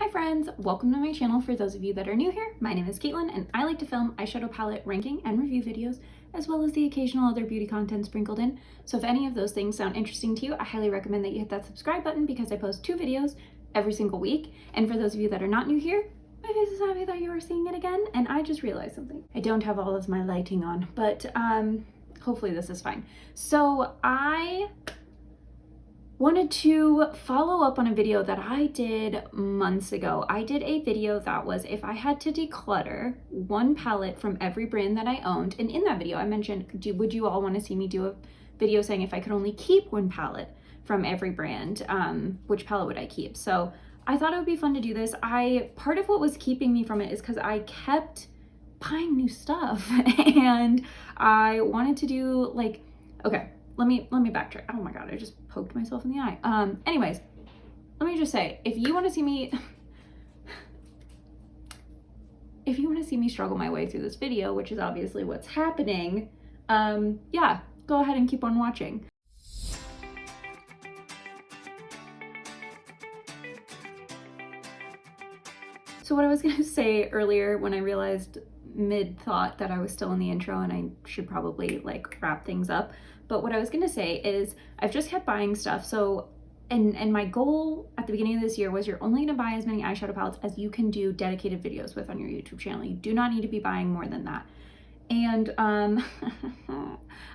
Hi friends, welcome to my channel. For those of you that are new here, my name is Caitlin and I like to film eyeshadow palette ranking and review videos, as well as the occasional other beauty content sprinkled in. So if any of those things sound interesting to you, I highly recommend that you hit that subscribe button because I post 2 videos every single week. And for those of you that are not new here, my face is happy that you are seeing it again, and I just realized something. I don't have all of my lighting on, but hopefully this is fine. So I wanted to follow up on a video that I did months ago. I did a video that was if I had to declutter one palette from every brand that I owned. And in that video, I mentioned, would you all want to see me do a video saying if I could only keep one palette from every brand, which palette would I keep? So I thought it would be fun to do this. Part of what was keeping me from it is because I kept buying new stuff and I wanted to do okay, let me backtrack. Oh my god, I just poked myself in the eye. Anyways, let me just say, if you want to see me struggle my way through this video, which is obviously what's happening, yeah, go ahead and keep on watching. So what I was gonna say earlier when I realized mid-thought that I was still in the intro and I should probably wrap things up, but what I was gonna say is I've just kept buying stuff. So and my goal at the beginning of this year was you're only gonna buy as many eyeshadow palettes as you can do dedicated videos with on your YouTube channel. You do not need to be buying more than that. And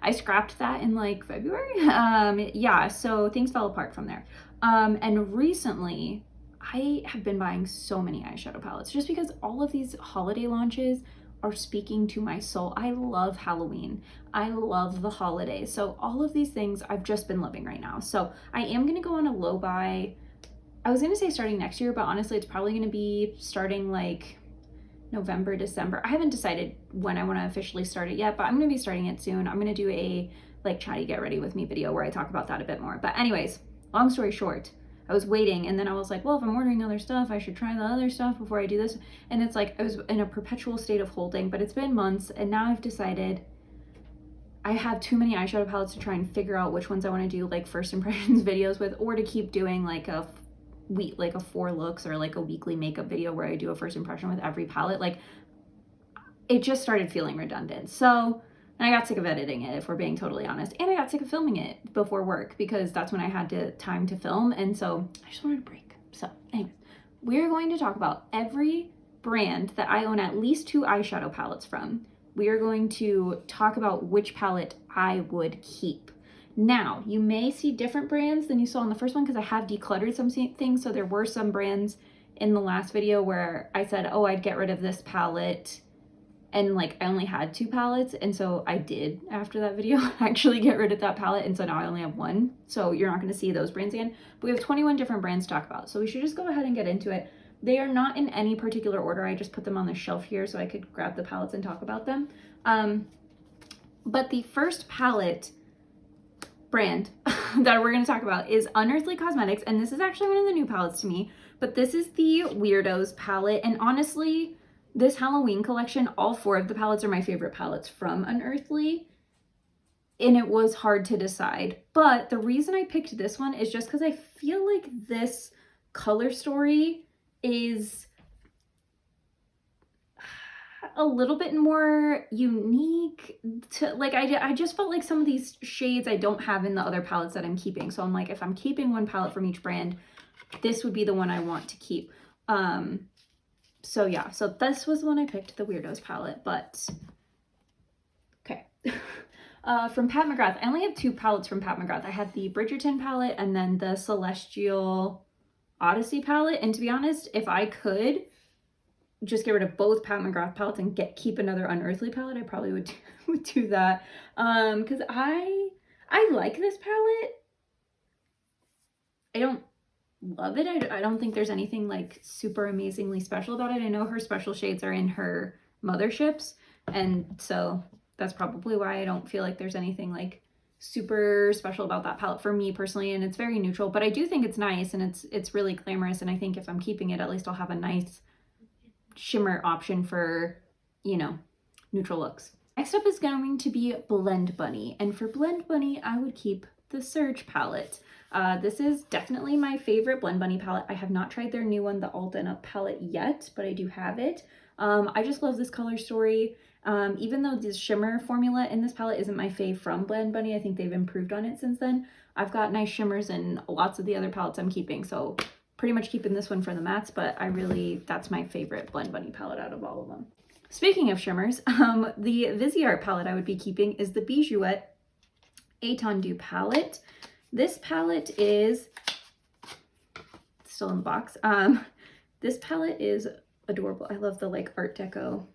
I scrapped that in February. Yeah, so things fell apart from there. And recently I have been buying so many eyeshadow palettes just because all of these holiday launches are speaking to my soul. I love Halloween. I love the holidays. So all of these things I've just been loving right now. So I am going to go on a low buy. I was going to say starting next year, but honestly, it's probably going to be starting November, December. I haven't decided when I want to officially start it yet, but I'm going to be starting it soon. I'm going to do a chatty get ready with me video where I talk about that a bit more. But anyways, long story short, I was waiting, and then I was like, well, if I'm ordering other stuff, I should try the other stuff before I do this. And it's I was in a perpetual state of holding, but it's been months, and now I've decided I have too many eyeshadow palettes to try and figure out which ones I want to do first impressions videos with, or to keep doing a 4 looks or a weekly makeup video where I do a first impression with every palette. It just started feeling redundant. So, and I got sick of editing it, if we're being totally honest. And I got sick of filming it before work because that's when I had time to film. And so I just wanted a break. So anyways, we're going to talk about every brand that I own at least 2 eyeshadow palettes from. We are going to talk about which palette I would keep. Now, you may see different brands than you saw in the first one because I have decluttered some things. So there were some brands in the last video where I said, oh, I'd get rid of this palette. And I only had 2 palettes, and so I did, after that video, actually get rid of that palette, and so now I only have 1. So you're not gonna see those brands again. But we have 21 different brands to talk about, so we should just go ahead and get into it. They are not in any particular order. I just put them on the shelf here so I could grab the palettes and talk about them. But the first palette brand that we're gonna talk about is Unearthly Cosmetics, and this is actually one of the new palettes to me, but this is the Weirdos palette, and honestly, this Halloween collection, all 4 of the palettes are my favorite palettes from Unearthly, and it was hard to decide. But the reason I picked this one is just because I feel like this color story is a little bit more unique to, I just felt like some of these shades I don't have in the other palettes that I'm keeping. So I'm like, if I'm keeping one palette from each brand, this would be the one I want to keep. So yeah, so this was the one I picked, the Weirdos palette, but okay. From Pat McGrath, I only have 2 palettes from Pat McGrath. I have the Bridgerton palette and then the Celestial Odyssey palette. And to be honest, if I could just get rid of both Pat McGrath palettes and keep another Unearthly palette, I probably would do that. Because I like this palette. I don't love it. I don't think there's anything super amazingly special about it. I know her special shades are in her motherships, and so that's probably why I don't feel like there's anything super special about that palette for me personally, and it's very neutral, but I do think it's nice and it's really glamorous, and I think if I'm keeping it, at least I'll have a nice shimmer option for, neutral looks. Next up is going to be Blend Bunny, and for Blend Bunny, I would keep the Surge palette. This is definitely my favorite Blend Bunny palette. I have not tried their new one, the Odin palette yet, but I do have it. I just love this color story. Even though the shimmer formula in this palette isn't my fave from Blend Bunny, I think they've improved on it since then. I've got nice shimmers in lots of the other palettes I'm keeping, so pretty much keeping this one for the mattes, but that's my favorite Blend Bunny palette out of all of them. Speaking of shimmers, the Viseart palette I would be keeping is the Bijouette Étendue palette. This palette is still in the box. This palette is adorable. I love the like Art Deco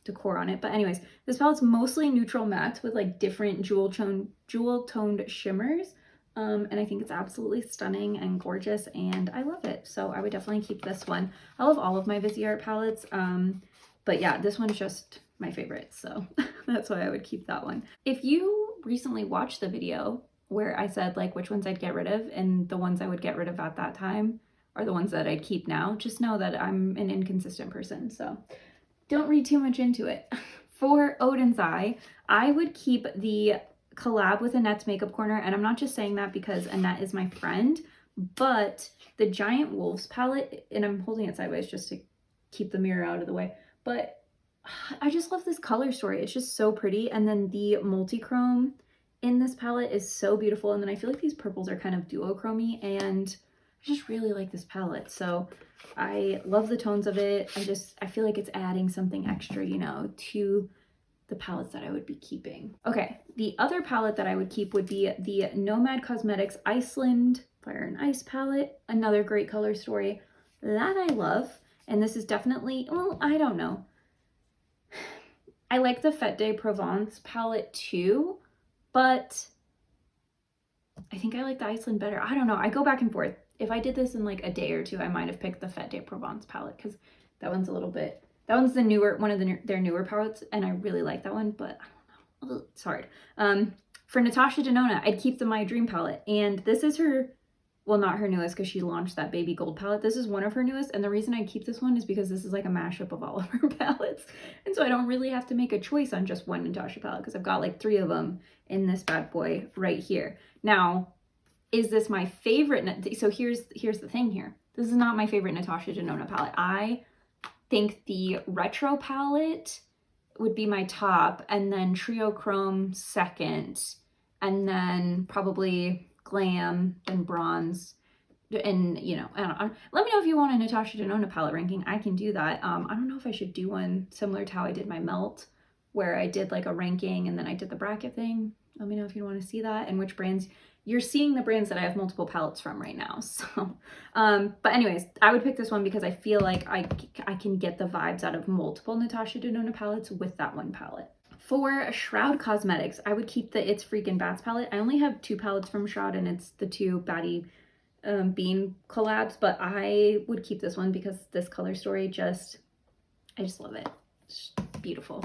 decor on it. But anyways, this palette's mostly neutral mattes with like different jewel toned shimmers. And I think it's absolutely stunning and gorgeous, and I love it. So I would definitely keep this one. I love all of my Viseart palettes. But yeah, this one's just my favorite. So that's why I would keep that one. If you recently watched the video where I said like which ones I'd get rid of, and the ones I would get rid of at that time are the ones that I'd keep now, just know that I'm an inconsistent person. So don't read too much into it. For Odins Eye, I would keep the collab with Annette's Makeup Corner, and I'm not just saying that because Annette is my friend, but the Giant Wolves palette, and I'm holding it sideways just to keep the mirror out of the way, but I just love this color story. It's just so pretty. And then the multi-chrome in this palette is so beautiful. And then I feel like these purples are kind of duochrome-y, and I just really like this palette. So I love the tones of it. I feel like it's adding something extra, you know, to the palettes that I would be keeping. Okay, the other palette that I would keep would be the Nomad Cosmetics Iceland Fire and Ice palette. Another great color story that I love. And this is definitely, well, I don't know. I like the Fête de Provence palette too, but I think I like the Iceland better. I don't know. I go back and forth. If I did this in like a day or two, I might have picked the Fête de Provence palette because that one's a little bit, that one's the newer, one of their newer palettes, and I really like that one, but I don't know. It's hard. For Natasha Denona, I'd keep the My Dream palette, and this is her, well, not her newest because she launched that baby gold palette. This is one of her newest, and the reason I keep this one is because this is like a mashup of all of her palettes. And so I don't really have to make a choice on just one Natasha palette because I've got like 3 of them in this bad boy right here. Now, is this my favorite? So here's the thing here. This is not my favorite Natasha Denona palette. I think the Retro palette would be my top, and then Trio Chrome second, and then probably Glam and Bronze, and you know, I don't know. Let me know if you want a Natasha Denona palette ranking. I can do that. I don't know if I should do one similar to how I did my Melt, where I did like a ranking and then I did the bracket thing. Let me know if you want to see that, and which brands. You're seeing the brands that I have multiple palettes from right now. So, but anyways, I would pick this one because I feel like I can get the vibes out of multiple Natasha Denona palettes with that one palette. For Shroud Cosmetics, I would keep the It's Freakin' Bats palette. I only have 2 palettes from Shroud, and it's the 2 Batty Bean collabs, but I would keep this one because this color story I just love it. It's beautiful.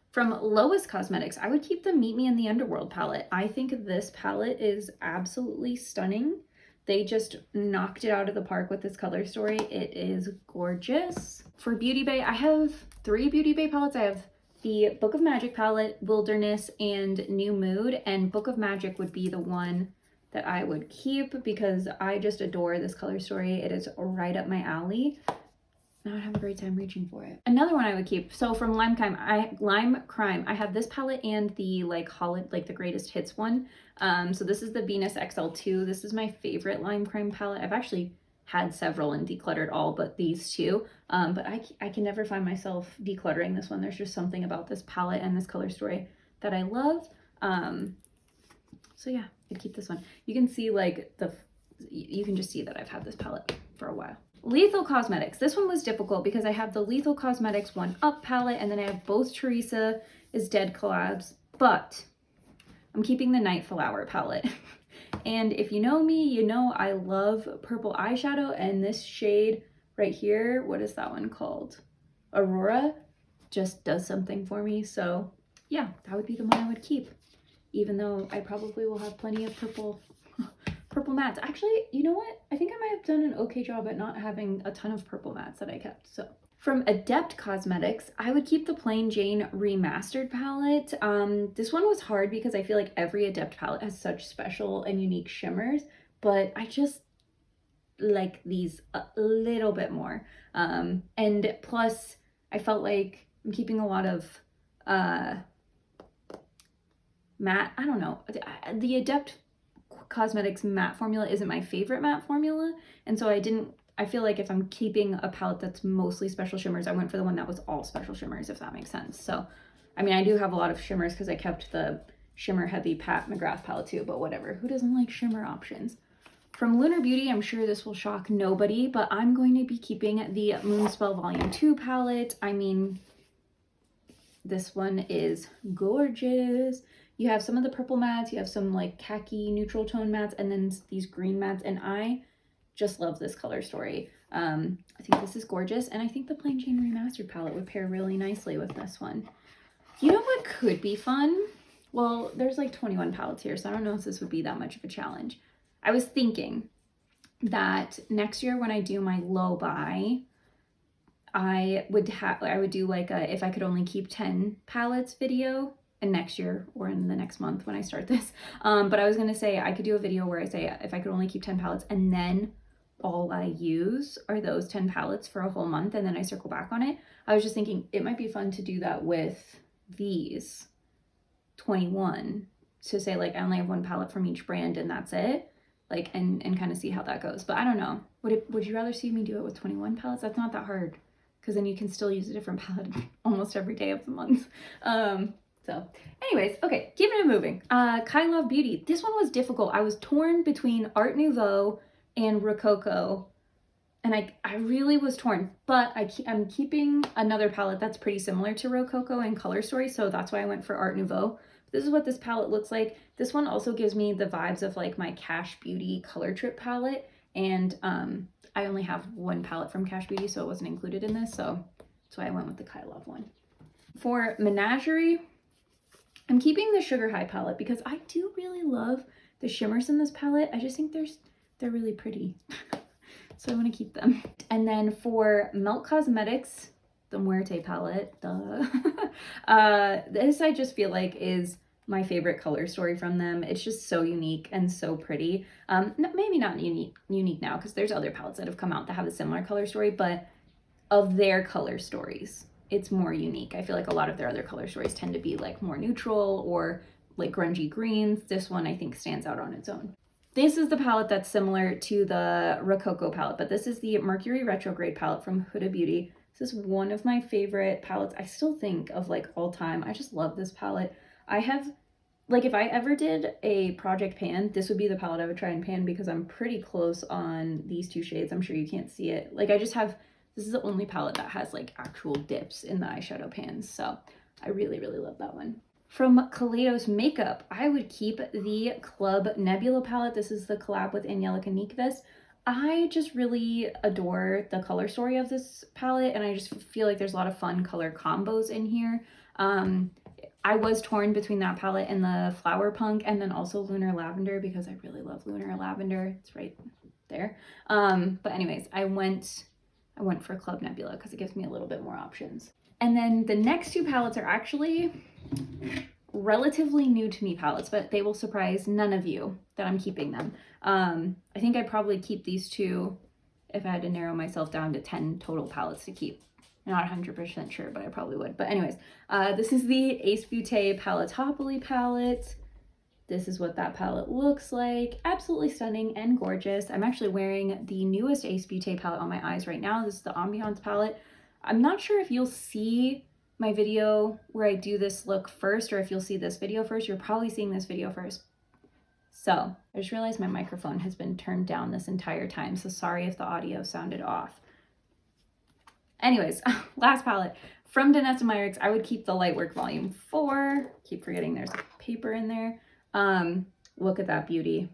From Lois Cosmetics, I would keep the Meet Me in the Underworld palette. I think this palette is absolutely stunning. They just knocked it out of the park with this color story. It is gorgeous. For Beauty Bay, I have 3 Beauty Bay palettes. I have the Book of Magic palette, Wilderness, and New Mood, and Book of Magic would be the one that I would keep because I just adore this color story. It is right up my alley. I would have a great time reaching for it. Another one I would keep, so from Lime Crime, I have this palette and the like the greatest hits one. So this is the Venus XL2. This is my favorite Lime Crime palette. I've actually had several and decluttered all but these 2. But I can never find myself decluttering this one. There's just something about this palette and this color story that I love. So yeah, I'd keep this one. You can see like you can just see that I've had this palette for a while. Lethal Cosmetics. This one was difficult because I have the Lethal Cosmetics 1UP palette, and then I have both Teresa is Dead collabs, but I'm keeping the Night Flower palette. And if you know me, you know I love purple eyeshadow, and this shade right here, what is that one called? Aurora, just does something for me. So yeah, that would be the one I would keep, even though I probably will have plenty of purple mattes. Actually, you know what? I think I might have done an okay job at not having a ton of purple mattes that I kept. So from Adept Cosmetics, I would keep the Plain Jane Remastered palette. This one was hard because I feel like every Adept palette has such special and unique shimmers, but I just like these a little bit more. And plus, I felt like I'm keeping a lot of matte, I don't know. The Adept Cosmetics matte formula isn't my favorite matte formula, and so I feel like if I'm keeping a palette that's mostly special shimmers, I went for the one that was all special shimmers, if that makes sense. So, I mean, I do have a lot of shimmers because I kept the shimmer heavy McGrath palette too, but whatever. Who doesn't like shimmer options? From Lunar Beauty, I'm sure this will shock nobody, but I'm going to be keeping the Moonspell Volume 2 palette. I mean, this one is gorgeous. You have some of the purple mattes, you have some like khaki neutral tone mattes, and then these green mattes, and I just love this color story. I think this is gorgeous, and I think the Plain Jane Remastered palette would pair really nicely with this one. You know what could be fun? Well, there's like 21 palettes here, so I don't know if this would be that much of a challenge. I was thinking that next year when I do my low buy, I would do like a if I could only keep 10 palettes video, and next year or in the next month when I start this. But I was gonna say I could do a video where I say if I could only keep 10 palettes, and then all I use are those 10 palettes for a whole month, and then I circle back on it. I was just thinking it might be fun to do that with these 21. To say like I only have one palette from each brand and that's it. Like and kind of see how that goes. But I don't know. Would you rather see me do it with 21 palettes? That's not that hard, because then you can still use a different palette almost every day of the month. So anyways, okay, keeping it moving. Huda Beauty. This one was difficult. I was torn between Art Nouveau and Rococo, and I really was torn, but I'm keeping another palette that's pretty similar to Rococo in color story, so that's why I went for Art Nouveau. This is what this palette looks like. This one also gives me the vibes of like my Cash Beauty Color Trip palette, and I only have one palette from Cash Beauty, so it wasn't included in this, so that's why I went with the Kaleidos one. For Menagerie, I'm keeping the Sugar High palette because I do really love the shimmers in this palette. I just think they're really pretty. So I want to keep them. And then for Melt Cosmetics, the Muerte palette, this I just feel like is my favorite color story from them. It's just so unique and so pretty. Maybe not unique now, because there's other palettes that have come out that have a similar color story, but of their color stories, it's more unique. I feel like a lot of their other color stories tend to be like more neutral or like grungy greens. This one I think stands out on its own. This is the palette that's similar to the Rococo palette, but this is the Mercury Retrograde palette from Huda Beauty. This is one of my favorite palettes. I still think of like all time. I just love this palette. I have, like if I ever did a project pan, this would be the palette I would try and pan because I'm pretty close on these two shades. I'm sure you can't see it. Like I just have, this is the only palette that has like actual dips in the eyeshadow pans. So I really, really love that one. From Kaleidos Makeup, I would keep the Club Nebula palette. This is the collab with Angelica Nyqvist. I just really adore the color story of this palette, and I just feel like there's a lot of fun color combos in here. I was torn between that palette and the Flower Punk, and then also Lunar Lavender, because I really love Lunar Lavender. It's right there. But anyways, I went for Club Nebula because it gives me a little bit more options. And then the next two palettes are actually relatively new to me palettes, but they will surprise none of you that I'm keeping them. I think I'd probably keep these two if I had to narrow myself down to 10 total palettes to keep. I'm not 100% sure, but I probably would. But anyways, this is the Ace Beauté Paletopoly palette. This is what that palette looks like. Absolutely stunning and gorgeous. I'm actually wearing the newest Ace Beauté palette on my eyes right now. This is the Ambiance palette. I'm not sure if you'll see my video where I do this look first, or if you'll see this video first. You're probably seeing this video first. So I just realized my microphone has been turned down this entire time, so sorry if the audio sounded off. Anyways, last palette from Danessa Myricks. I would keep the Lightwork Volume 4. Keep forgetting there's a paper in there. Look at that beauty.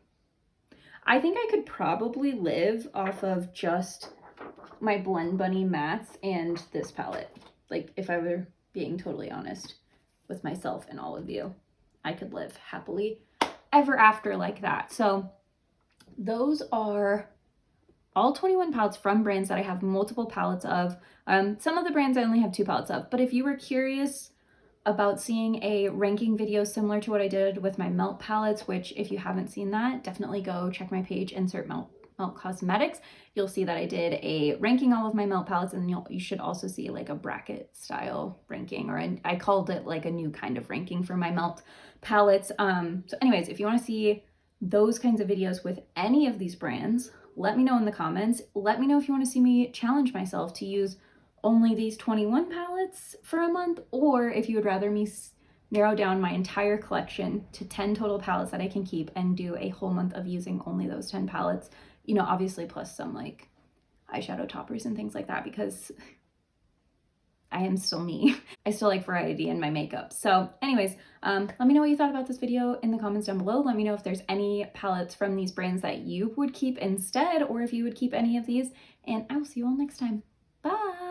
I think I could probably live off of just my Blend Bunny mattes and this palette. Like, if I were being totally honest with myself and all of you, I could live happily ever after like that. So those are all 21 palettes from brands that I have multiple palettes of. Some of the brands I only have 2 palettes of, but if you were curious about seeing a ranking video similar to what I did with my melt palettes, which if you haven't seen that, definitely go check my page, insert melt Cosmetics. You'll see that I did a ranking all of my melt palettes, and you should also see like a bracket style ranking, or I called it like a new kind of ranking for my melt palettes. So anyways, if you want to see those kinds of videos with any of these brands, let me know in the comments. Let me know if you want to see me challenge myself to use only these 21 palettes for a month, or if you would rather me narrow down my entire collection to 10 total palettes that I can keep and do a whole month of using only those 10 palettes, you know, obviously plus some like eyeshadow toppers and things like that, because I am still me. I still like variety in my makeup. So anyways, let me know what you thought about this video in the comments down below. Let me know if there's any palettes from these brands that you would keep instead, or if you would keep any of these, and I will see you all next time. Bye!